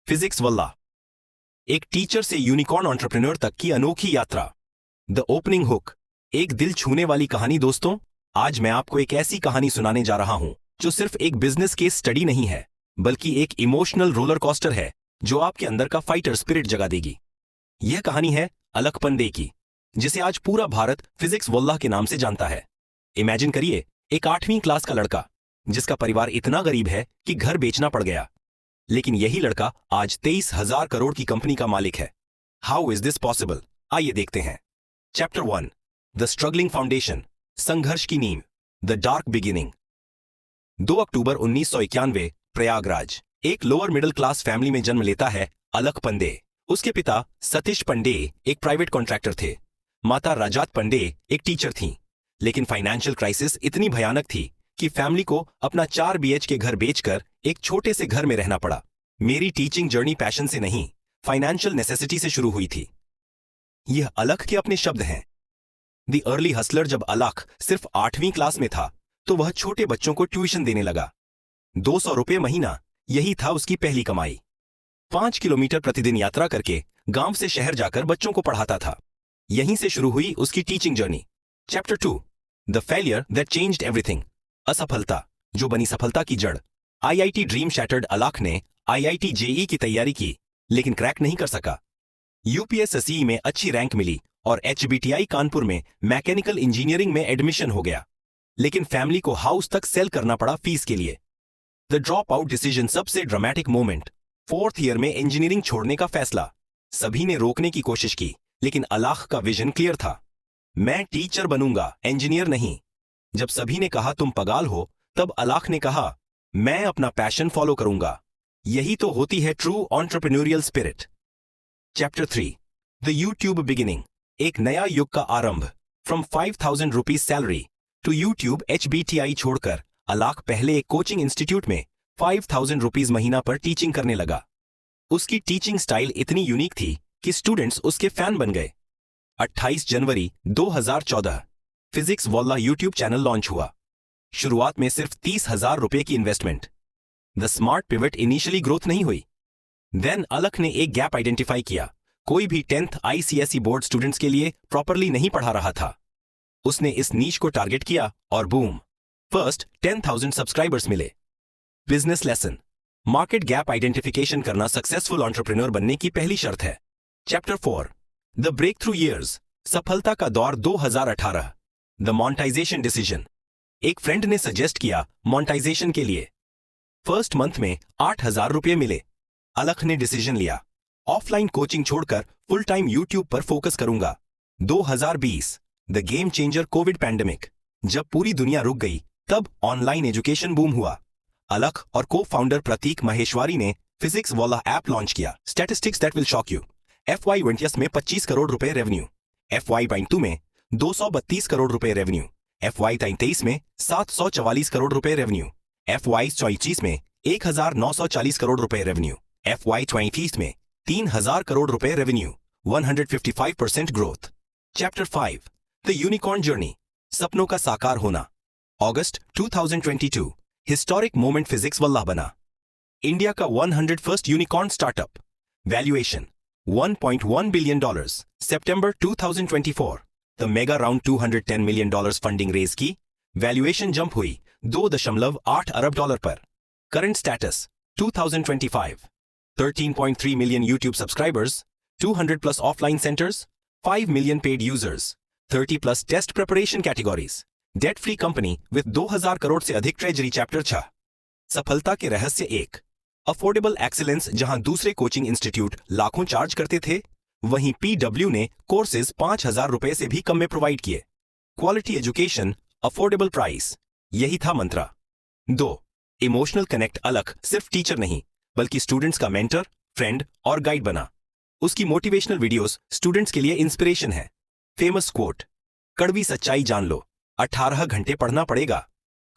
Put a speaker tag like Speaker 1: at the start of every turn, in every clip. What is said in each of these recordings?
Speaker 1: Physics वल्लाह, एक teacher से unicorn entrepreneur तक की अनोखी यात्रा। द ओपनिंग हुक, एक दिल छूने वाली कहानी। दोस्तों, आज मैं आपको एक ऐसी कहानी सुनाने जा रहा हूं जो सिर्फ एक बिजनेस केस स्टडी नहीं है, बल्कि एक इमोशनल रोलर कोस्टर है जो आपके अंदर का फाइटर स्पिरिट जगा देगी। यह कहानी है अलख पंडे की, जिसे आज पूरा भारत फिजिक्स वल्लाह के नाम से जानता है। इमेजिन करिए, एक 8वीं क्लास का लड़का जिसका परिवार इतना गरीब है कि घर बेचना पड़ गया, लेकिन यही लड़का आज 23,000 करोड़ की कंपनी का मालिक है। How is this possible? आइए देखते हैं। चैप्टर 1, द स्ट्रगलिंग फाउंडेशन, संघर्ष की नींव, द डार्क बिगिनिंग। 2 अक्टूबर 1991, प्रयागराज। एक लोअर मिडिल क्लास फैमिली में जन्म लेता है अलख पंडे। उसके पिता सतीश पंडे एक प्राइवेट कॉन्ट्रैक्टर थे, माता राजात पंडे एक टीचर थीं। लेकिन फाइनेंशियल क्राइसिस इतनी भयानक थी कि फैमिली को अपना 4 BH के घर बेचकर एक छोटे से घर में रहना पड़ा। मेरी टीचिंग जर्नी पैशन से नहीं, फाइनेंशियल नेसेसिटी से शुरू हुई थी। यह अलख के अपने शब्द हैं। The early Hustler. जब अलख सिर्फ 8वीं क्लास में था तो वह छोटे बच्चों को ट्यूशन देने लगा। 200 रुपये महीना, यही था उसकी पहली कमाई। 5 किलोमीटर प्रतिदिन यात्रा करके गांव से शहर जाकर बच्चों को पढ़ाता था। यहीं से शुरू हुई उसकी teaching journey. Chapter 2, the failure that changed everything, असफलता जो बनी सफलता की जड़। IIT ड्रीम शैटर्ड अलख ने IIT JEE की तैयारी की, लेकिन क्रैक नहीं कर सका। UPSSE में अच्छी रैंक मिली और HBTI कानपुर में मैकेनिकल इंजीनियरिंग में एडमिशन हो गया, लेकिन फैमिली को हाउस तक सेल करना पड़ा फीस के लिए। द ड्रॉप आउट डिसीजन, सबसे ड्रामेटिक मोमेंट, 4th ईयर में इंजीनियरिंग छोड़ने का फैसला। सभी ने रोकने की कोशिश की, लेकिन अलख का विजन क्लियर था। मैं टीचर बनूंगा, इंजीनियर नहीं। जब सभी ने कहा तुम पगाल हो, तब अलख ने कहा मैं अपना पैशन फॉलो करूंगा। यही तो होती है true entrepreneurial spirit. Chapter 3, the YouTube beginning, एक नया युग का आरंभ। फ्रॉम 5,000 रुपीज सैलरी टू यूट्यूब HBTI छोड़कर अलख पहले एक कोचिंग इंस्टीट्यूट में 5,000 रुपीज महीना पर टीचिंग करने लगा। उसकी टीचिंग स्टाइल इतनी यूनिक थी कि स्टूडेंट्स उसके फैन बन गए। 28 जनवरी 2014, फिजिक्स वल्लाह यूट्यूब चैनल लॉन्च हुआ। शुरुआत में सिर्फ 30,000 रुपए की investment. The smart pivot, initially growth नहीं हुई। देन अलख ने एक गैप आइडेंटिफाई किया। कोई भी 10th ICSE बोर्ड स्टूडेंट्स के लिए प्रॉपरली नहीं पढ़ा रहा था। उसने इस नीश को टारगेट किया और बूम, फर्स्ट 10,000 सब्सक्राइबर्स मिले। Business lesson, market gap identification करना सक्सेसफुल एंटरप्रेन्योर बनने की पहली शर्त है। Chapter 4, the breakthrough years, सफलता का दौर 2018। द मोनेटाइजेशन डिसीजन, एक फ्रेंड ने सजेस्ट किया मोनेटाइजेशन के लिए। फर्स्ट मंथ में 8,000 रुपये मिले। अलख ने डिसीजन लिया, ऑफलाइन कोचिंग छोड़कर फुल टाइम यूट्यूब पर फोकस करूंगा। 2020, the game changer, Covid pandemic. जब पूरी दुनिया रुक गई, तब ऑनलाइन एजुकेशन बूम हुआ। अलख और को फाउंडर प्रतीक महेश्वरी ने फिजिक्स वल्लाह ऐप लॉन्च किया। Statistics that will shock you. FY20 में 25 करोड़ रुपए रेवेन्यू, FY22 में 232 करोड़ रुपए रेवेन्यू, FY23 में 744 करोड़ रुपए रेवेन्यू, FY24 में 1,940 करोड़ रुपए रेवेन्यू, FY23 में 3,000 करोड़ रुपए revenue, 155% growth. Chapter 5, the unicorn journey, सपनों का साकार होना। August 2022, historic moment, physics Wallah बना इंडिया का 101st unicorn startup. Valuation $1.1 billion. September 2024, the mega round $210 million funding raise की। वैल्यूएशन जंप हुई $2.8 अरब पर। Current status 2025, 13.3 million YouTube subscribers, 200+ offline centres, 5 million paid users, 30+ test preparation categories, debt free company with 2,000 crore से अधिक treasury. Chapter 6, सफलता के रहस्य 1, affordable excellence. जहां दूसरे कोचिंग इंस्टीट्यूट लाखों चार्ज करते थे, वहीं PW ने कोर्सेज 5,000 रुपए से भी कम में प्रोवाइड किए। क्वालिटी एजुकेशन, अफोर्डेबल प्राइस, यही था मंत्रा। 2, इमोशनल कनेक्ट। अलख सिर्फ टीचर नहीं, बल्कि स्टूडेंट्स का मेंटर, फ्रेंड और गाइड बना। उसकी मोटिवेशनल वीडियोस स्टूडेंट्स के लिए इंस्पिरेशन है। फेमस कोट, कड़वी सच्चाई जान लो, 18 घंटे पढ़ना पड़ेगा,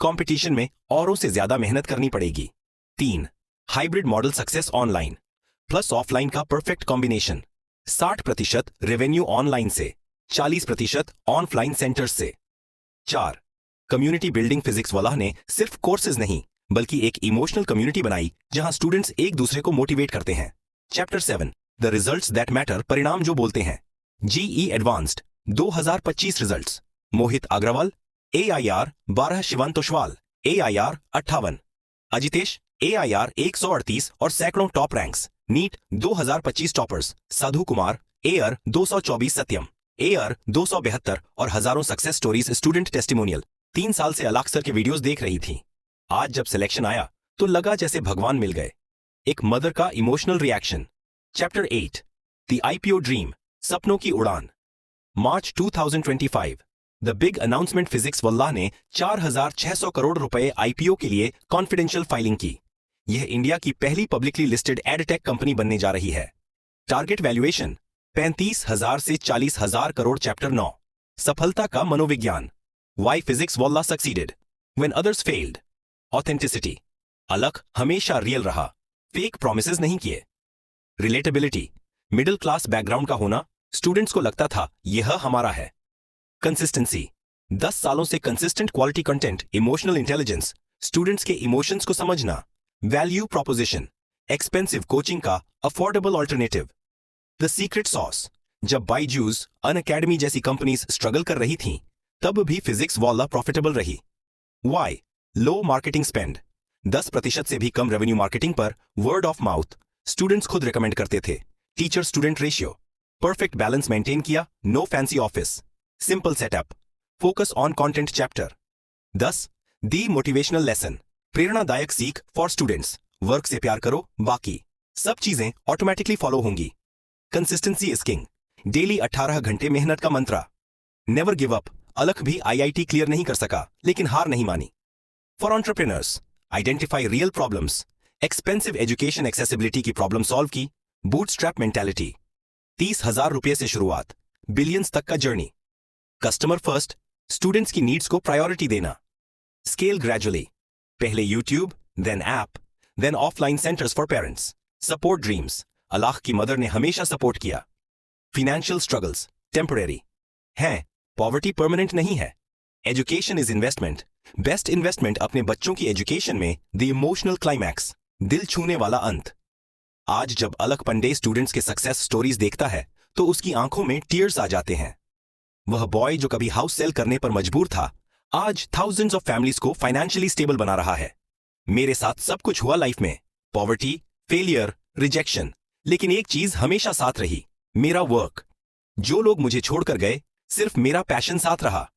Speaker 1: कंपटीशन में औरों से ज्यादा मेहनत करनी पड़ेगी। 3, hybrid model, success online plus offline का परफेक्ट कॉम्बिनेशन। 60% रेवेन्यू ऑनलाइन से, 40% ऑफलाइन सेंटर्स से। 4, कम्युनिटी बिल्डिंग। फिजिक्स वल्लाह ने सिर्फ कोर्सेज नहीं, बल्कि एक इमोशनल कम्युनिटी बनाई जहां स्टूडेंट्स एक दूसरे को मोटिवेट करते हैं। Chapter 7 the results that matter, परिणाम जो बोलते हैं। JEE advanced 2025 results. Mohit Agarwal AIR 12, Shivan Toshwal AIR 58, Ajitesh AIR 138 और सैकड़ों top ranks. NEET 2025 toppers Sadhu Kumar AIR 224, Satyam AIR 272 और हजारों सक्सेस स्टोरीज। स्टूडेंट टेस्टिमोनियल 3 साल से अलग सर के वीडियोस देख रही थी। आज जब सिलेक्शन आया तो लगा जैसे भगवान मिल गए। एक मदर का emotional reaction. Chapter 8 the IPO dream, सपनों की उड़ान। मार्च 2025 द बिग अनाउंसमेंट, फिजिक्स वल्लाह ने 4,600 करोड़ रुपए IPO के लिए कॉन्फिडेंशियल फाइलिंग की। यह इंडिया की पहली पब्लिकली लिस्टेड एडटेक कंपनी बनने जा रही है। टारगेट वैल्यूएशन 35,000 से 40,000 करोड़। चैप्टर 9 सफलता का मनोविज्ञान। Why physics Wallah succeeded when others failed. Authenticity, Alakh हमेशा रियल रहा, फेक प्रोमिसेस नहीं किए। रिलेटेबिलिटी, मिडिल क्लास बैकग्राउंड का होना, स्टूडेंट्स को लगता था यह हमारा है। कंसिस्टेंसी, 10 सालों से consistent quality content. Emotional intelligence, students के इमोशंस को समझना। वैल्यू प्रोपोजिशन, एक्सपेंसिव कोचिंग का affordable alternative. The secret sauce, जब बायजूस, अनअकैडमी जैसी कंपनीज स्ट्रगल कर रही थीं, तब भी फिजिक्स वल्लाह प्रॉफिटेबल रही। वाई लो मार्केटिंग स्पेंड, 10% से भी कम रेवेन्यू मार्केटिंग पर। वर्ड ऑफ माउथ, स्टूडेंट्स खुद रिकमेंड करते थे। Teacher student ratio, perfect balance maintain किया। No fancy office, simple setup, focus on content. Chapter 10 the motivational lesson, प्रेरणादायक सीख फॉर स्टूडेंट्स। वर्क से प्यार करो, बाकी सब चीजें ऑटोमेटिकली फॉलो होंगी। कंसिस्टेंसी इज किंग, डेली 18 घंटे मेहनत का मंत्रा। नेवर गिव अप, अलख भी IIT क्लियर नहीं कर सका लेकिन हार नहीं मानी। For entrepreneurs, identify real problems. Expensive education accessibility की प्रॉब्लम सॉल्व की। बूटस्ट्रैप मेंटालिटी, 30,000 रुपये से शुरुआत, बिलियंस तक का जर्नी। कस्टमर फर्स्ट, स्टूडेंट्स की नीड्स को प्रायोरिटी देना। स्केल ग्रेजुअली, पहले YouTube, then app, then offline centres for parents. Support dreams, अल्लाह की मदर ने हमेशा सपोर्ट किया। फिनेंशियल स्ट्रगल्स टेम्परेरी हैं, पॉवर्टी परमानेंट नहीं है। Education is investment, best investment अपने बच्चों की एजुकेशन में। द इमोशनल क्लाइमैक्स, दिल छूने वाला अंत। आज जब अलख पंडे स्टूडेंट्स के सक्सेस स्टोरीज देखता है तो उसकी आंखों में टीयर्स आ जाते हैं। वह बॉय जो कभी हाउस सेल करने पर मजबूर था, आज थाउजेंड्स ऑफ फैमिलीज को फाइनेंशियली स्टेबल बना रहा है। मेरे साथ सब कुछ हुआ लाइफ में, पॉवर्टी, फेलियर, रिजेक्शन, लेकिन एक चीज हमेशा साथ रही, मेरा वर्क। जो लोग मुझे छोड़कर गए, सिर्फ मेरा पैशन साथ रहा।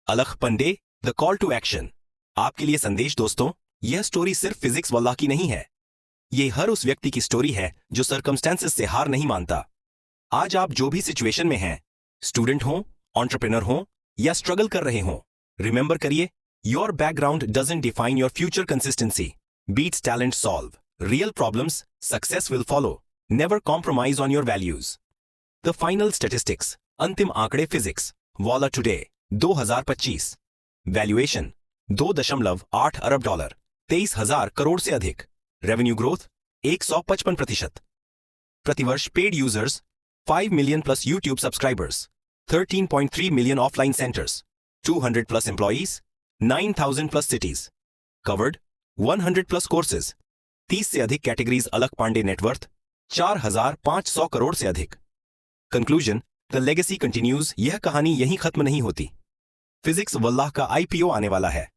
Speaker 1: अलख पंडे, द कॉल टू एक्शन। आपके लिए संदेश दोस्तों, यह स्टोरी सिर्फ फिजिक्स वल्लाह की नहीं है। ये हर उस व्यक्ति की स्टोरी है जो सर्कमस्टेंसेस से हार नहीं मानता। आज आप जो भी सिचुएशन में हैं, स्टूडेंट हो, एंटरप्रेन्योर हो या स्ट्रगल कर रहे हो, रिमेंबर करिए, your background doesn't define your future. Consistency beats talent solve real problems, success will follow. Never compromise on your values. The final statistics, अंतिम आंकड़े फिजिक्स वल्लाह टुडे 2025। वैल्यूएशन 2.8 अरब डॉलर, 23,000 करोड़ से अधिक। Revenue growth 155%। प्रतिवर्ष paid users 5 million plus. YouTube subscribers 13.3 million. Offline centres 200 plus employees, 9,000 plus cities. Covered 100 plus courses, 30 से अधिक categories. अलख Pandey net worth 4,500 crore से अधिक। Conclusion, the legacy continues. यह कहानी यहीं खत्म नहीं होती। फिजिक्स वल्लाह का IPO आने वाला है।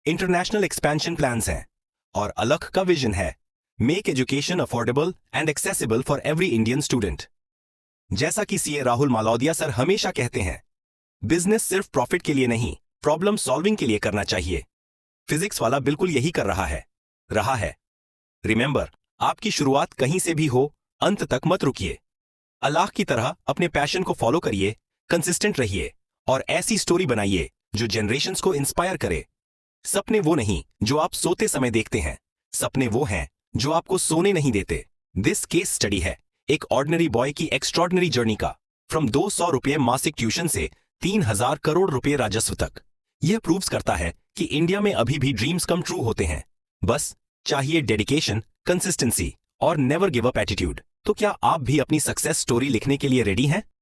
Speaker 1: इंटरनेशनल एक्सपेंशन प्लान्स हैं और अलख का विजन है, make education affordable and accessible for every Indian student. जैसा कि CA राहुल मालौदिया सर हमेशा कहते हैं, बिजनेस सिर्फ प्रॉफिट के लिए नहीं, प्रॉब्लम सॉल्विंग के लिए करना चाहिए। फिजिक्स वाला बिल्कुल यही कर रहा है। रिमेंबर, आपकी शुरुआत कहीं से भी हो, अंत तक मत रुकिए। अल्लाह की तरह अपने पैशन को फॉलो करिए, कंसिस्टेंट रहिए और ऐसी स्टोरी बनाइए जो जनरेशंस को इंस्पायर करे। सपने वो नहीं जो आप सोते समय देखते हैं, सपने वो हैं जो आपको सोने नहीं देते। दिस केस स्टडी है एक ऑर्डिनरी बॉय की एक्स्ट्रॉर्डिनरी जर्नी का, फ्रॉम 200 रुपये मासिक ट्यूशन से 3,000 करोड़ रुपए राजस्व तक। यह प्रूव्स करता है कि इंडिया में अभी भी ड्रीम्स कम ट्रू होते हैं। बस चाहिए डेडिकेशन, कंसिस्टेंसी और नेवर गिव अप एटीट्यूड। तो क्या आप भी अपनी सक्सेस स्टोरी लिखने के लिए रेडी हैं?